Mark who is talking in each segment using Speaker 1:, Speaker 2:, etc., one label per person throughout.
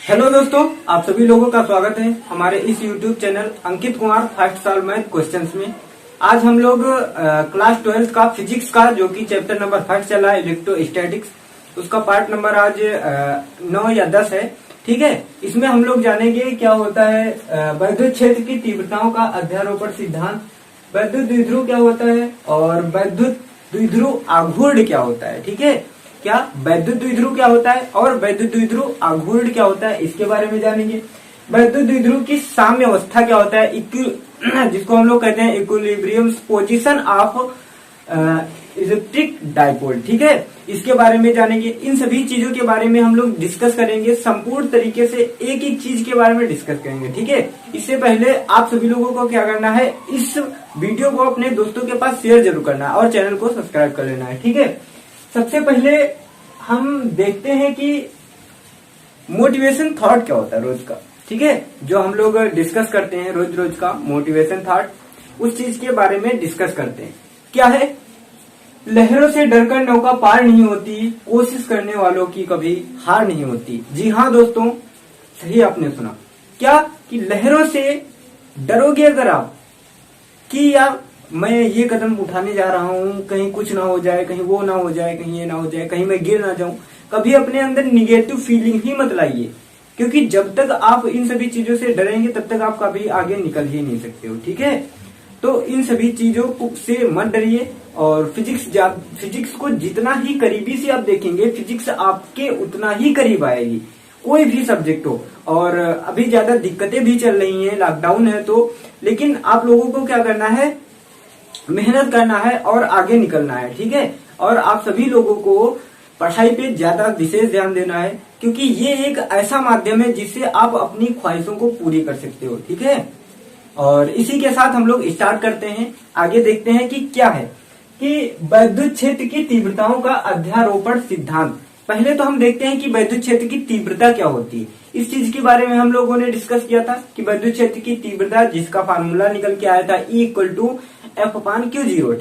Speaker 1: Hello दोस्तों, आप सभी लोगों का स्वागत है हमारे इस YouTube channel Ankit Kumar first साल मैथ क्वेश्चंस में। आज हम लोग क्लास 12 का फिजिक्स का जो कि चैप्टर नंबर 1 चला है इलेक्ट्रोस्टैटिक्स, उसका पार्ट नंबर आज 9 या 10 है। ठीक है, इसमें हम लोग जानेंगे क्या होता है वैद्युत क्षेत्र की तीव्रताओं का अध्यारोपण सिद्धांत, वैद्युत द्विध्रुव क्या होता है और वैद्युत द्विध्रुव आघूर्ण क्या होता है। ठीक है, क्या वैद्युत द्विध्रुव क्या होता है और वैद्युत द्विध्रुव आघूर्ण क्या होता है, इसके बारे में जानेंगे। वैद्युत द्विध्रुव की साम्य अवस्था क्या होता है, जिसको हम लोग कहते हैं equilibrium position of electric dipole. ठीक है, इसके बारे में जानेंगे। इन सभी चीजों के बारे में हम लोग डिस्कस करेंगे, संपूर्ण तरीके से एक एक चीज के बारे में डिस्कस करेंगे। ठीक है, इससे पहले आप सभी लोगों को क्या करना है, इस वीडियो को अपने दोस्तों के पास शेयर जरूर करना है और चैनल को सब्सक्राइब कर लेना है। ठीक है, सबसे पहले हम देखते हैं कि मोटिवेशन थॉट क्या होता है रोज का। ठीक है, जो हम लोग डिस्कस करते हैं रोज रोज का मोटिवेशन थॉट, उस चीज के बारे में डिस्कस करते हैं। क्या है, लहरों से डरकर नौका पार नहीं होती, कोशिश करने वालों की कभी हार नहीं होती। जी हाँ दोस्तों, सही आपने सुना। क्या कि लहरों से डरोगे अगर आप कि यार मैं ये कदम उठाने जा रहा हूँ, कहीं कुछ ना हो जाए, कहीं वो ना हो जाए, कहीं ये ना हो जाए, कहीं मैं गिर ना जाऊं, कभी अपने अंदर निगेटिव फीलिंग ही मत लाइए, क्योंकि जब तक आप इन सभी चीजों से डरेंगे तब तक आप कभी आगे निकल ही नहीं सकते हो। ठीक है, तो इन सभी चीजों से मत डरिए और फिजिक्स को जितना ही करीबी से आप देखेंगे, फिजिक्स आपके उतना ही करीब आएगी, कोई भी सब्जेक्ट हो। और अभी ज्यादा दिक्कतें भी चल रही हैं, लॉकडाउन है तो, लेकिन आप लोगों को क्या करना है, मेहनत करना है और आगे निकलना है। ठीक है, और आप सभी लोगों को पढ़ाई पे ज्यादा विशेष ध्यान देना है, क्योंकि ये एक ऐसा माध्यम है जिससे आप अपनी ख्वाहिशों को पूरी कर सकते हो। ठीक है, और इसी के साथ हम लोग स्टार्ट करते हैं, आगे देखते हैं कि क्या है कि वैद्युत क्षेत्र की तीव्रताओं का अध्यारोपण सिद्धांत। पहले तो हम देखते हैं कि वैद्युत क्षेत्र की तीव्रता क्या होती है। इस चीज के बारे में हम लोगों ने डिस्कस किया था कि वैद्युत क्षेत्र की तीव्रता, जिसका फार्मूला निकल के आया था E=F/Q0।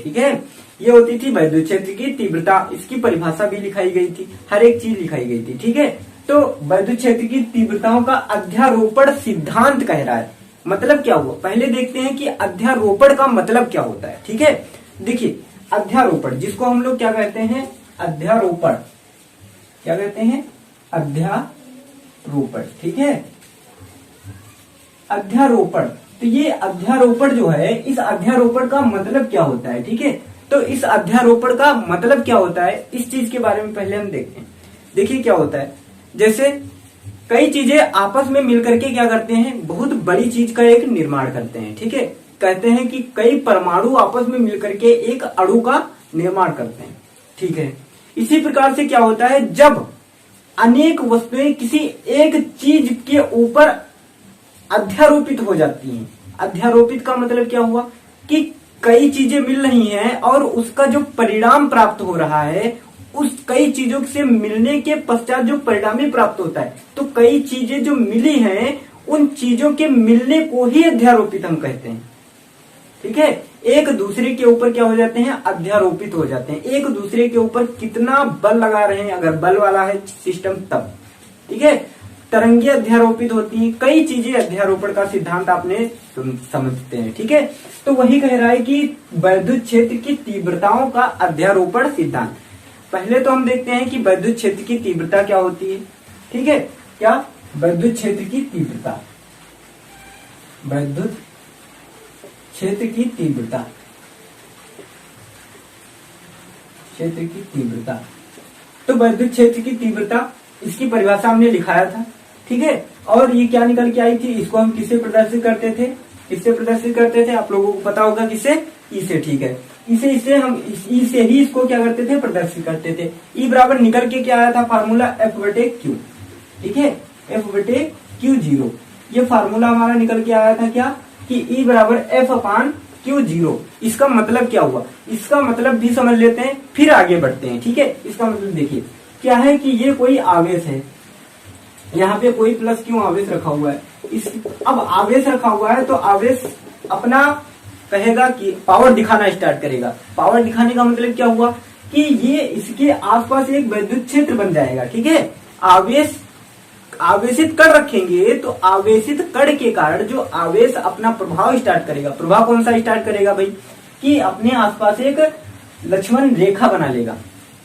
Speaker 1: ठीक है, ये होती थी वैद्युत क्षेत्र की तीव्रता। इसकी परिभाषा भी लिखाई गई थी, हर एक चीज लिखाई गई थी। ठीक है, तो वैद्युत क्षेत्र की तीव्रताओं का अध्यारोपण सिद्धांत कह रहा है, मतलब क्या हुआ। पहले देखते हैं कि अध्यारोपण का मतलब क्या होता है। ठीक है, देखिए अध्यारोपण, जिसको हम लोग क्या कहते हैं, अध्यारोपण क्या कहते हैं, अध्यारोपण। ठीक है, अध्यारोपण, तो ये अध्यारोपण जो है, इस अध्यारोपण का मतलब क्या होता है। ठीक है, तो इस अध्यारोपण का मतलब क्या होता है, इस चीज के बारे में पहले हम देखते हैं। देखिए क्या होता है, जैसे कई चीजें आपस में मिलकर के क्या करते हैं, बहुत बड़ी चीज का एक निर्माण करते हैं। ठीक है, कहते हैं कि कई परमाणु आपस में मिलकर के एक अणु का निर्माण करते हैं। ठीक है, इसी प्रकार से क्या होता है, जब अनेक वस्तुएं किसी एक चीज के ऊपर अध्यारोपित हो जाती हैं। अध्यारोपित का मतलब क्या हुआ कि कई चीजें मिल रही हैं और उसका जो परिणाम प्राप्त हो रहा है, उस कई चीजों से मिलने के पश्चात जो परिणाम ही प्राप्त होता है, तो कई चीजें जो मिली हैं, उन चीजों के मिलने को ही अध्यारोपित हम कहते हैं। ठीक है, एक दूसरे के ऊपर क्या हो जाते हैं, अध्यारोपित हो जाते हैं। एक दूसरे के ऊपर कितना बल लगा रहे हैं, अगर बल वाला है सिस्टम तब। ठीक है, तरंगे अध्यारोपित होती हैं, कई चीजें अध्यारोपण का सिद्धांत आपने समझते हैं। ठीक है, तो वही कह रहा है कि वैद्युत क्षेत्र की तीव्रताओं का अध्यारोपण सिद्धांत। पहले तो हम देखते हैं कि वैद्युत क्षेत्र की तीव्रता क्या होती है। ठीक है, क्या वैद्युत क्षेत्र की तीव्रता, वैद्युत क्षेत्र की तीव्रता, क्षेत्र की तीव्रता, तो वैद्युत क्षेत्र की तीव्रता, इसकी परिभाषा हमने लिखाया था। ठीक है, और ये क्या निकल के आई थी, इसको हम किससे प्रदर्शित करते थे, किससे प्रदर्शित करते थे, आप लोगों को पता होगा किससे, ई से। ठीक है, इसे हम ई से ही इसको क्या करते थे, प्रदर्शित करते थे। ई बराबर निकल के क्या आया था, फार्मूला F/Q। ठीक है, F/Q0, ये फार्मूला हमारा निकल के आया था क्या, कि E बराबर F/Q0। इसका मतलब क्या हुआ, इसका मतलब भी समझ लेते हैं, फिर आगे बढ़ते हैं। ठीक है, इसका मतलब देखिए क्या है कि ये कोई आवेश है, यहाँ पे कोई प्लस क्यों आवेश रखा हुआ है, अब आवेश रखा हुआ है तो आवेश अपना कहेगा कि पावर दिखाना स्टार्ट करेगा। पावर दिखाने का मतलब क्या हुआ कि ये इसके आसपास एक वैद्युत क्षेत्र बन जाएगा। ठीक है, आवेश आवेशित कण रखेंगे तो आवेशित कण के कारण जो आवेश अपना प्रभाव स्टार्ट करेगा, प्रभाव कौन सा स्टार्ट करेगा भाई, कि अपने आसपास एक लक्ष्मण रेखा बना लेगा।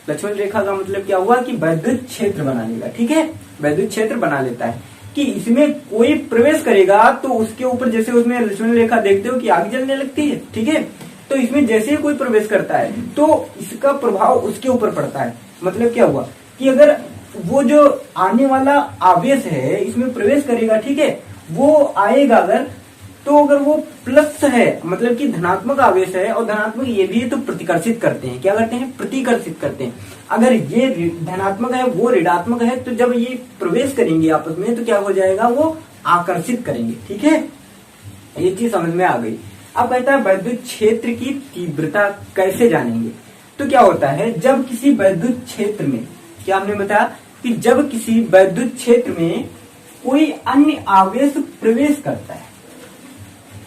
Speaker 1: लक्ष्मण रेखा का मतलब क्या हुआ कि वैद्युत क्षेत्र बना लेगा। ठीक है, वैद्युत क्षेत्र बना लेता है कि इसमें कोई प्रवेश करेगा तो उसके ऊपर, जैसे उसमें लक्ष्मण रेखा देखते हो कि आग जलने लगती है। ठीक है, तो इसमें जैसे ही कोई प्रवेश करता है तो इसका प्रभाव उसके ऊपर पड़ता है। मतलब क्या हुआ कि अगर वो जो आने वाला आवेश है इसमें प्रवेश करेगा, ठीक है, वो आएगा अगर वो प्लस है, मतलब कि धनात्मक आवेश है और धनात्मक ये भी है, तो प्रतिकर्षित करते हैं। क्या करते हैं? प्रतिकर्षित करते हैं। अगर ये धनात्मक है, वो ऋणात्मक है, तो जब ये प्रवेश करेंगे आपस में तो क्या हो जाएगा, वो आकर्षित करेंगे। ठीक है, ये चीज समझ में आ गई। अब कहता है वैद्युत क्षेत्र की तीव्रता कैसे जानेंगे। तो क्या होता है, जब किसी वैद्युत क्षेत्र में, क्या हमने बताया कि जब किसी वैद्युत क्षेत्र में कोई अन्य आवेश प्रवेश करता है,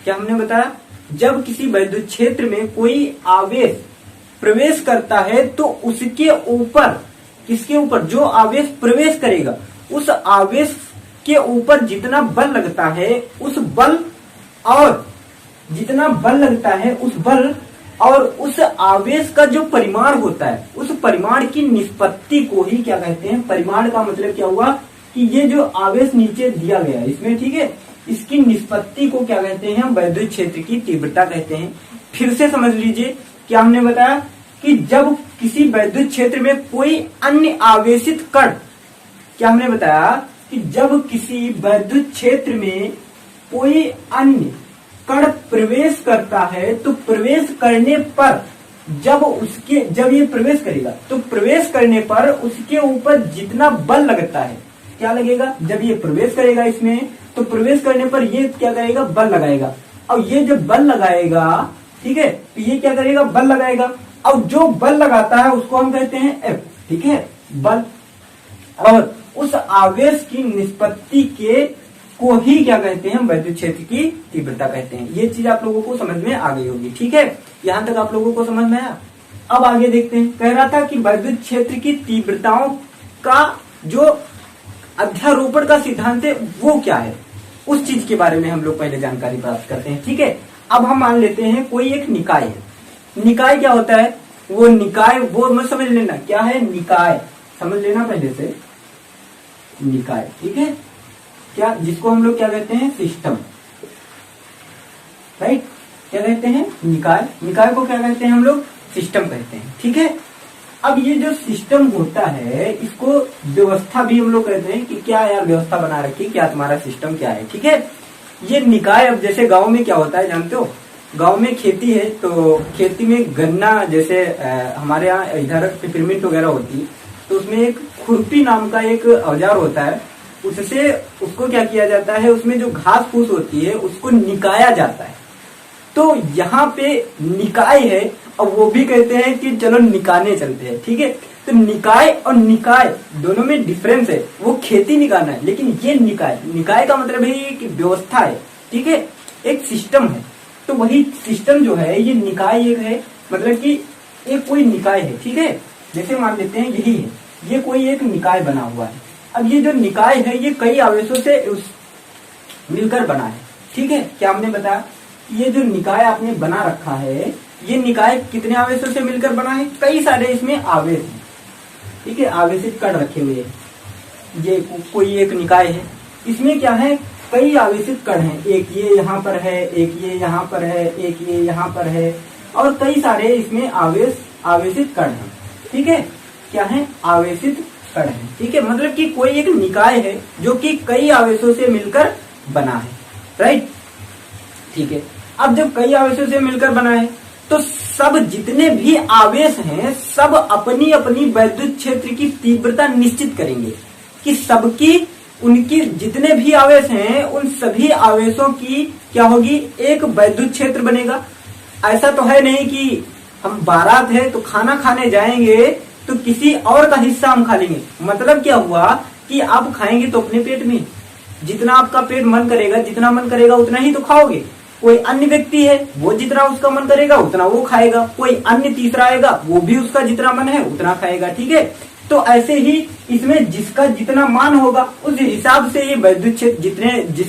Speaker 1: क्या हमने बताया, जब किसी वैद्युत क्षेत्र में कोई आवेश प्रवेश करता है तो उसके ऊपर, किसके ऊपर, जो आवेश प्रवेश करेगा उस आवेश के ऊपर जितना बल लगता है उस बल, और जितना बल लगता है उस बल और उस आवेश का जो परिमाण होता है उस परिमाण की निष्पत्ति को ही क्या कहते हैं, परिमाण का मतलब क्या हुआ कि ये जो आवेश नीचे दिया गया है इसमें, ठीक है, इसकी निष्पत्ति को क्या कहते हैं, हम वैद्युत क्षेत्र की तीव्रता कहते हैं। फिर से समझ लीजिए, क्या हमने बताया कि जब किसी वैद्युत क्षेत्र में कोई अन्य आवेशित कण, क्या हमने बताया कि जब किसी वैद्युत क्षेत्र में कोई अन्य कण प्रवेश करता है तो प्रवेश करने पर जब ये प्रवेश करेगा तो प्रवेश करने पर उसके ऊपर जितना बल लगता है, क्या लगेगा, जब ये प्रवेश करेगा इसमें तो प्रवेश करने पर ये क्या करेगा, बल लगाएगा। और ये जब बल लगाएगा, ठीक है, तो ये क्या करेगा, बल लगाएगा। और जो बल लगाता है उसको हम कहते हैं एफ, ठीक है, बल। और उस आवेश की निष्पत्ति के को ही क्या कहते हैं, वैद्युत क्षेत्र की तीव्रता कहते हैं। ये चीज आप लोगों को समझ में आ गई होगी। ठीक है, यहां तक आप लोगों को समझ में आया। अब आगे देखते हैं। कह रहा था कि वैद्युत क्षेत्र की तीव्रताओं का जो अध्यारोपण का सिद्धांत है वो क्या है, उस चीज के बारे में हम लोग पहले जानकारी प्राप्त करते हैं। ठीक है, अब हम मान लेते हैं कोई एक निकाय है। निकाय क्या होता है, वो निकाय, वो मत समझ लेना क्या है निकाय, समझ लेना पहले से, निकाय, ठीक है, क्या, जिसको हम लोग क्या कहते हैं, सिस्टम, राइट, क्या कहते हैं, निकाय। निकाय को क्या कहते हैं हम लोग, सिस्टम कहते हैं। ठीक है, अब ये जो सिस्टम होता है इसको व्यवस्था भी हम लोग कहते हैं कि क्या यार व्यवस्था बना रखी, क्या तुम्हारा सिस्टम क्या है। ठीक है, ये निकाय, अब जैसे गांव में क्या होता है जानते हो, गांव में खेती है तो खेती में गन्ना, जैसे हमारे यहाँ इधर पिपरमिंट वगैरह होती है तो उसमें एक खुरपी नाम का एक औजार होता है, उससे उसको क्या किया जाता है, उसमें जो घास फूस होती है उसको निकाया जाता है। तो यहाँ पे निकाय है और वो भी कहते हैं कि चलो निकाने चलते हैं। ठीक है, तो निकाय और निकाय दोनों में डिफरेंस है, वो खेती निकालना है, लेकिन ये निकाय, निकाय का मतलब है कि व्यवस्था है। ठीक है, एक सिस्टम है, तो वही सिस्टम जो है ये निकाय एक है, मतलब कि एक कोई निकाय है। ठीक है, जैसे मान लेते हैं यही है, ये कोई एक निकाय बना हुआ है। अब ये जो निकाय है ये कई आवेशों से मिलकर बना है। ठीक है, क्या हमने बताया, ये जो निकाय आपने बना रखा है ये निकाय कितने आवेशों से मिलकर बना है, कई सारे इसमें आवेश हैं। ठीक है, आवेशित कण रखे हुए हैं, ये कोई एक निकाय है, इसमें क्या है, कई आवेशित कण हैं, एक ये यहाँ पर है, एक ये यहाँ पर है, एक ये यहाँ पर है, और कई सारे इसमें आवेशित कण हैं। ठीक है, क्या है, आवेशित कण है। ठीक है, मतलब कि कोई एक निकाय है जो कि कई आवेशों से मिलकर बना है, राइट। ठीक है, अब जब कई आवेशों से मिलकर बना है तो सब जितने भी आवेश हैं सब अपनी अपनी वैद्युत क्षेत्र की तीव्रता निश्चित करेंगे कि सबकी, उनकी जितने भी आवेश हैं उन सभी आवेशों की क्या होगी, एक वैद्युत क्षेत्र बनेगा। ऐसा तो है नहीं कि हम बारात है तो खाना खाने जाएंगे तो किसी और का हिस्सा हम खा लेंगे। मतलब क्या हुआ कि आप खाएंगे तो अपने पेट में, जितना आपका पेट मन करेगा, जितना मन करेगा उतना ही तो खाओगे। कोई अन्य व्यक्ति है वो जितना उसका मन करेगा उतना वो खाएगा, कोई अन्य तीसरा आएगा वो भी उसका जितना मन है उतना खाएगा। ठीक है, तो ऐसे ही इसमें जिसका जितना मान होगा उस हिसाब से ये वैद्युत क्षेत्र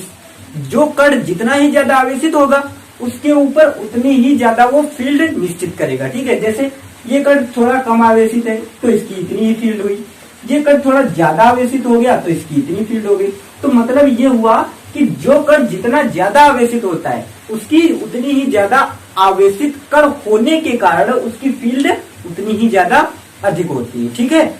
Speaker 1: जो कण जितना ही ज्यादा आवेशित होगा उसके ऊपर उतनी ही ज्यादा वो फील्ड निश्चित करेगा। ठीक है, जैसे ये कण थोड़ा कम आवेशित है तो इसकी इतनी ही फील्ड हुई, ये कण थोड़ा ज्यादा आवेशित हो गया तो इसकी इतनी फील्ड हो गई। तो मतलब ये हुआ कि जो कण जितना ज्यादा आवेशित होता है उसकी उतनी ही ज्यादा आवेशित कण होने के कारण उसकी फील्ड उतनी ही ज्यादा अधिक होती है। ठीक है,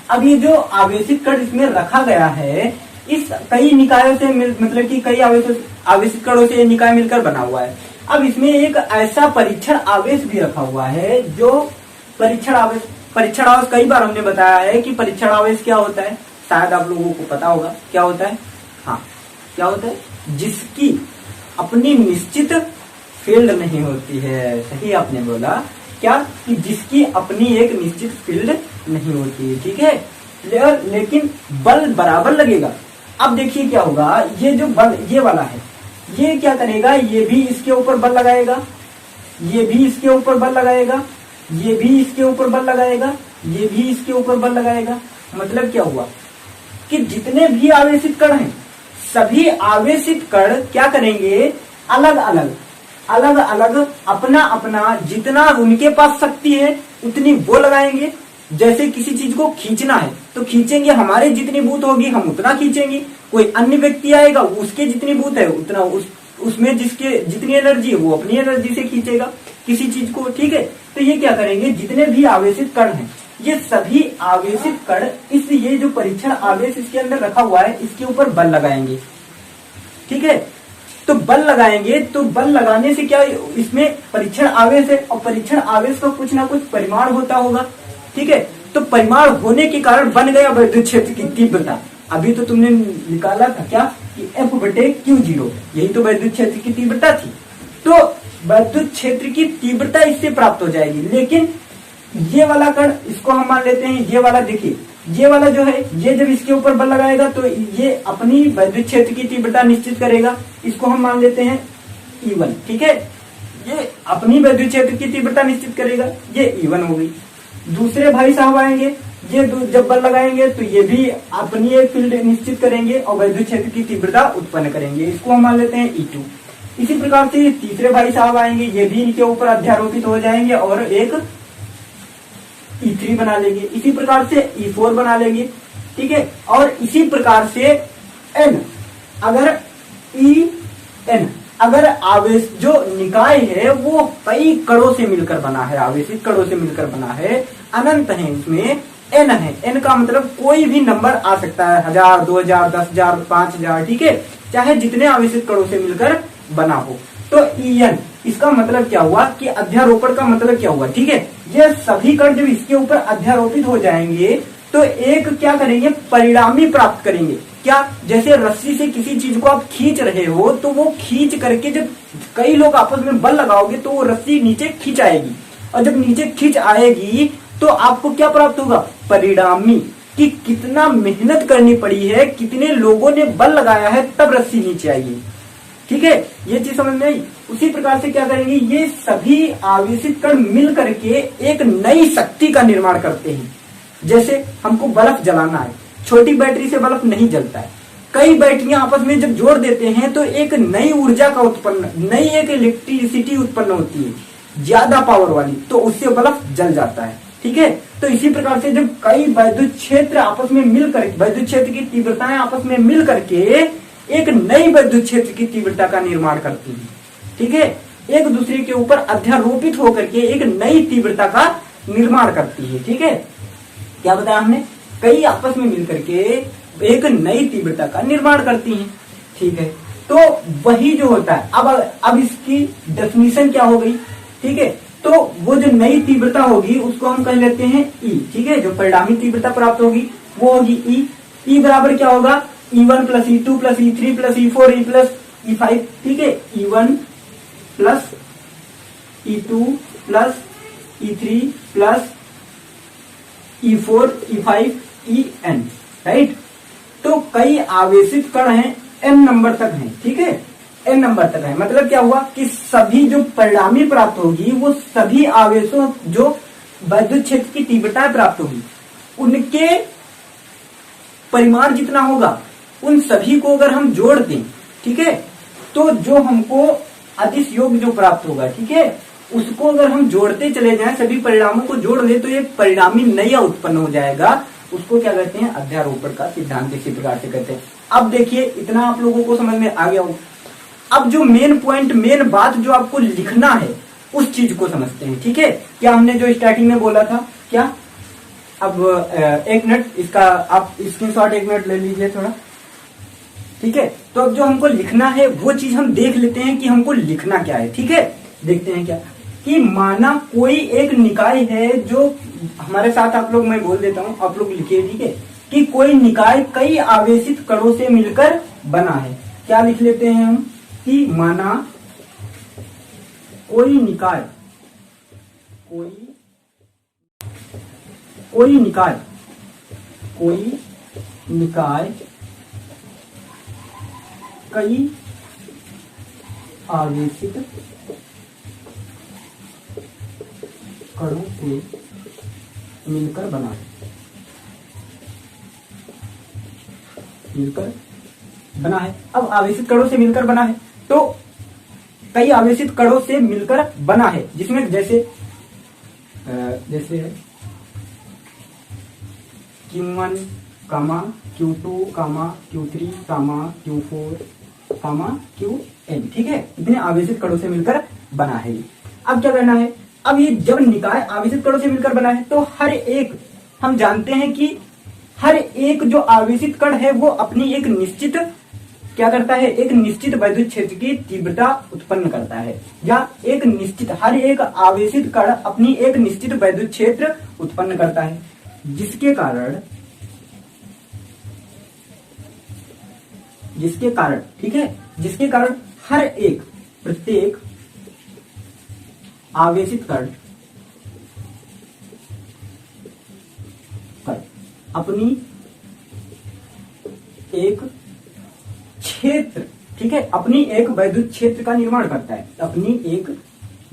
Speaker 1: अब ये जो आवेशित कण इसमें रखा गया है इस कई निकायों से मतलब कि कई आवेशित कणों से निकाय मिलकर बना हुआ है। अब इसमें एक ऐसा परीक्षण आवेश भी रखा हुआ है जो परीक्षण आवेश कई बार हमने बताया है कि परीक्षण आवेश क्या होता है, शायद आप लोगों को पता होगा क्या होता है। हाँ, क्या होता है? जिसकी अपनी निश्चित फील्ड नहीं होती है। सही आपने बोला, क्या कि जिसकी अपनी एक निश्चित फील्ड नहीं होती है। ठीक है, लेकिन बल बराबर लगेगा। अब देखिए क्या होगा, ये जो बल ये वाला है ये क्या करेगा, ये भी इसके ऊपर बल लगाएगा, ये भी इसके ऊपर बल लगाएगा, ये भी इसके ऊपर बल लगाएगा, ये भी इसके ऊपर बल लगाएगा। मतलब क्या हुआ कि जितने भी आवेशित कण हैं सभी आवेशित कण क्या करेंगे, अलग अलग अपना अपना जितना उनके पास शक्ति है उतनी वो लगाएंगे। जैसे किसी चीज को खींचना है तो खींचेंगे, हमारे जितनी बूथ होगी हम उतना खींचेंगे। कोई अन्य व्यक्ति आएगा उसके जितनी बूथ है उतना उसमें जिसके जितनी एनर्जी है वो अपनी एनर्जी से खींचेगा किसी चीज को। ठीक है, तो ये क्या करेंगे, जितने भी आवेशित कण हैं ये सभी आवेशित कण इस ये जो परीक्षण आवेश इसके अंदर रखा हुआ है इसके ऊपर बल लगाएंगे। ठीक है, तो बल लगाएंगे तो बल लगाने से क्या इसमें परीक्षण आवेश है और परीक्षण आवेश का कुछ ना कुछ परिमाण होता होगा। ठीक है, तो परिमाण होने के कारण बन गया वैद्युत क्षेत्र की तीव्रता। अभी तो तुमने निकाला था क्या कि F/Q0, यही तो वैद्युत क्षेत्र की तीव्रता थी। तो वैद्युत क्षेत्र की तीव्रता इससे प्राप्त हो जाएगी। लेकिन ये वाला कण इसको हम मान लेते हैं, ये वाला देखिए, ये वाला जो है ये जब इसके ऊपर बल लगाएगा तो ये अपनी वैद्युत क्षेत्र की तीव्रता निश्चित करेगा। इसको हम मान लेते हैं E1। ठीक है, ये अपनी वैद्युत क्षेत्र की तीव्रता निश्चित करेगा, ये E1 हो गई। दूसरे भाई साहब आएंगे, ये जब बल लगाएंगे तो ये भी अपनी एक फील्ड निश्चित करेंगे और वैद्युत क्षेत्र की तीव्रता उत्पन्न करेंगे। इसको हम मान लेते हैं E2। इसी प्रकार से तीसरे भाई साहब आएंगे, ये भी इनके ऊपर अध्यारोपित हो जाएंगे और एक E3 बना लेंगे। इसी प्रकार से E4 बना लेंगे। ठीक है, और इसी प्रकार से N अगर आवेश जो निकाय है वो कई कणों से मिलकर बना है, आवेशित कणों से मिलकर बना है, अनंत है, इसमें N है। N का मतलब कोई भी नंबर आ सकता है, 1000, 2000, 10,000, 5,000। ठीक है, चाहे जितने आवेशित कणों से मिलकर बना हो। तो En इसका मतलब क्या हुआ कि अध्यारोपण का मतलब क्या हुआ। ठीक है, ये सभी कण जब इसके ऊपर अध्यारोपित हो जाएंगे तो एक क्या करेंगे, परिणामी प्राप्त करेंगे। क्या, जैसे रस्सी से किसी चीज को आप खींच रहे हो तो वो खींच करके जब कई लोग आपस में बल लगाओगे तो वो रस्सी नीचे खींच आएगी, और जब नीचे खींच आएगी तो आपको क्या प्राप्त होगा, परिणामी, कि कितना मेहनत करनी पड़ी है, कितने लोगों ने बल लगाया है तब रस्सी नीचे आएगी। ठीक है, ये चीज समझ में आई। उसी प्रकार से क्या करेंगे, ये सभी आवेशित कण मिल करके एक नई शक्ति का निर्माण करते हैं। जैसे हमको बल्ब जलाना है, छोटी बैटरी से बल्ब नहीं जलता है, कई बैटरियां आपस में जब जोड़ देते हैं तो एक नई ऊर्जा का उत्पन्न, नई एक इलेक्ट्रिसिटी उत्पन्न होती है ज्यादा पावर वाली, तो उससे बल्ब जल जाता है। ठीक है, तो इसी प्रकार से जब कई वैद्युत क्षेत्र आपस में मिलकर, वैद्युत क्षेत्र की तीव्रताएं आपस में मिल करके एक नई वैद्युत क्षेत्र की तीव्रता का निर्माण करती है। ठीक है, एक दूसरे के ऊपर अध्यारोपित होकर के एक नई तीव्रता का निर्माण करती है। ठीक है, क्या बताया हमने, कई आपस में मिलकर के एक नई तीव्रता का निर्माण करती हैं। ठीक है, तो वही जो होता है, अब इसकी डेफिनेशन क्या हो गई। ठीक है, तो वो जो नई तीव्रता होगी उसको हम कह लेते हैं E। ठीक है, जो परिणामी तीव्रता प्राप्त होगी वो होगी E। E बराबर क्या होगा, E1 plus E2 plus E3 plus E4 E plus E5। ठीक है, E1 plus E2 plus E3 plus E4 E5 En। Right, तो कई आवेशित कण हैं, n नंबर तक हैं। ठीक है, n नंबर तक है, मतलब क्या हुआ कि सभी जो परिणामी प्राप्त होगी वो सभी आवेशों जो वैद्युत क्षेत्र की तीव्रता प्राप्त होगी उनके परिमाण जितना होगा उन सभी को अगर हम जोड़ दें, ठीक है, तो जो हमको अदिश योग जो प्राप्त होगा, ठीक है, उसको अगर हम जोड़ते चले जाएं, सभी परिणामों को जोड़ दें, तो ये परिणामी नया उत्पन्न हो जाएगा। उसको क्या कहते हैं? अध्यारोपण का सिद्धांत इसी प्रकार से कहते हैं। अब देखिए, इतना आप लोगों को समझ में आ गया हो। अब जो मेन पॉइंट, मेन बात जो आपको लिखना है, उस चीज को समझते हैं, ठीक है। क्या हमने जो स्टार्टिंग में बोला था, क्या? अब 1 मिनट इसका आप स्क्रीनशॉट 1 मिनट ले लीजिए थोड़ा, ठीक है। तो अब जो हमको लिखना है वो चीज हम देख लेते हैं कि हमको लिखना क्या है, ठीक है। देखते हैं क्या कि माना कोई एक निकाय है, जो हमारे साथ आप लोग, मैं बोल देता हूं, आप लोग लिखिए, ठीक है, कि कोई निकाय कई आवेशित कणों से मिलकर बना है। क्या लिख लेते हैं हम कि माना कोई निकाय, कोई निकाय कई आवेशित कणों से मिलकर बना है, अब आवेशित कणों से मिलकर बना है, तो कई आवेशित कणों से मिलकर बना है, जिसमें जैसे Q1, Q2, Q3, Q4, Qn, ठीक है। इतने आवेशित कणों से मिलकर बना है। अब क्या करना है? अब ये जब निकाय आवेशित कणों से मिलकर बना है, तो हर एक, हम जानते हैं कि हर एक जो आवेशित कण है वो अपनी एक निश्चित, क्या करता है? एक निश्चित वैद्युत क्षेत्र की तीव्रता उत्पन्न करता है, या एक निश्चित, हर एक आवेशित कण अपनी एक निश्चित वैद्युत क्षेत्र उत्पन्न करता है, जिसके कारण, ठीक है, जिसके कारण हर एक, प्रत्येक आवेशित कण अपनी एक क्षेत्र, ठीक है, अपनी एक वैद्युत क्षेत्र का निर्माण करता है, अपनी एक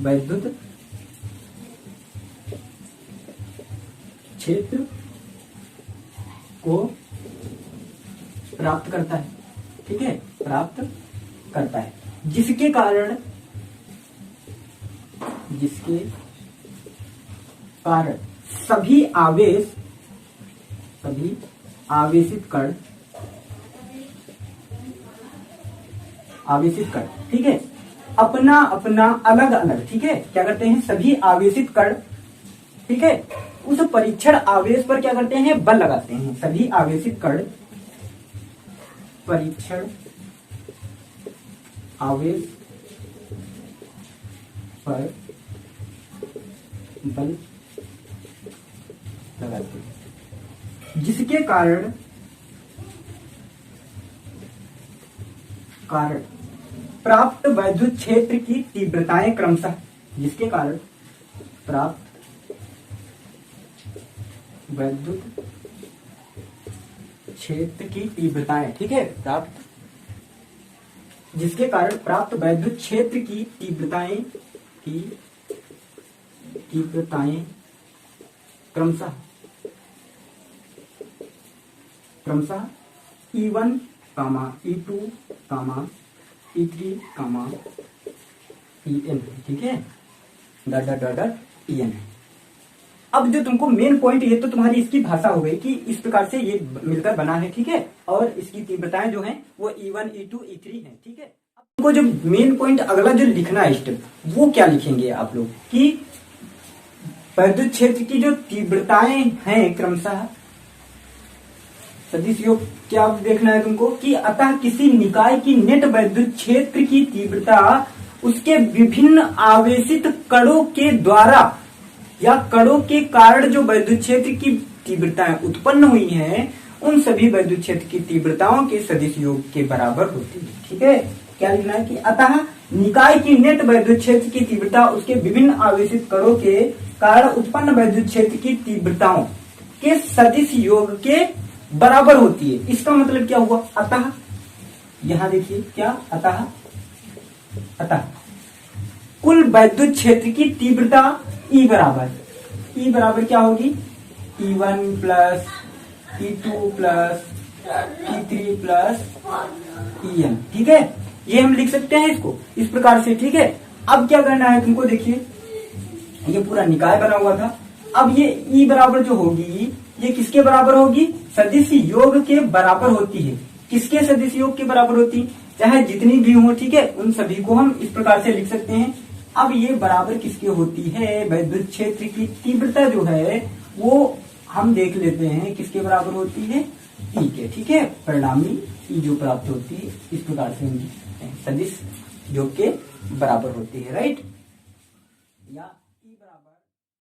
Speaker 1: वैद्युत क्षेत्र को प्राप्त करता है, ठीक है, प्राप्त करता है, जिसके कारण सभी आवेशित कण, ठीक है, अपना अलग अलग, ठीक है, क्या करते हैं? सभी आवेशित कण, ठीक है, उस परीक्षण आवेश पर क्या करते हैं? बल लगाते हैं। सभी आवेशित कण परीक्षण आवेश पर बल लगाते हैं, जिसके कारण प्राप्त वैद्युत क्षेत्र की तीव्रताएं क्रमशः, जिसके कारण प्राप्त वैद्युत क्षेत्र की तीव्रताएं, ठीक है, जिसके कारण प्राप्त वैद्युत क्षेत्र की तीव्रताएं क्रमशः E1, E2, E3, En, ठीक है, En है। अब जो तुमको मेन पॉइंट, ये तो तुम्हारी इसकी भाषा हो गई कि इस प्रकार से ये मिलकर बना है, ठीक है, और इसकी तीव्रताएं जो हैं वो E1, E2, E3 हैं, ठीक है। अब तुमको जो मेन पॉइंट अगला जो लिखना है स्टेप, वो क्या लिखेंगे आप लोग कि वैद्युत क्षेत्र की जो तीव्रताएं हैं क्रमशः, सदिश योग क्या देखना है तुमको कि अतः किसी निकाय की नेट वैद्युत क्षेत्र की तीव्रता उसके विभिन्न आवेशित कणों के द्वारा या कणों के कारण जो वैद्युत क्षेत्र की तीव्रताएं उत्पन्न हुई हैं, उन सभी वैद्युत क्षेत्र की तीव्रताओं के सदिश योग के बराबर होती है, ठीक है। क्या लिखना है कि अतः निकाय की नेट वैद्युत क्षेत्र की तीव्रता उसके विभिन्न आवेशित कणों के कारण उत्पन्न वैद्युत क्षेत्र की तीव्रताओं के सदिश योग के बराबर होती है। इसका मतलब क्या हुआ? अतः, यहां देखिए क्या, अतः कुल वैद्युत क्षेत्र की तीव्रता E बराबर क्या होगी? E1 plus E2 plus E3 plus En। ठीक है, ये हम लिख सकते हैं इसको इस प्रकार से। ठीक है, अब क्या करना है तुमको, देखिए ये पूरा निकाय बना हुआ था। अब ये E बराबर जो होगी ये किसके बराबर होगी, सदिश योग के बराबर होती है। किसके सदिश योग के बराबर होती, चाहे जितनी भी हो, ठीक है, उन सभी को हम इस प्रकार से लिख सकते हैं। अब ये बराबर किसके होती है, विद्युत क्षेत्र की तीव्रता जो है वो हम देख लेते हैं किसके बराबर होती है, ई के। ठीक है, परिणामी ई जो प्राप्त होती है इस प्रकार से हम लिख सकते हैं, सदिश योग के बराबर होती है, राइट। या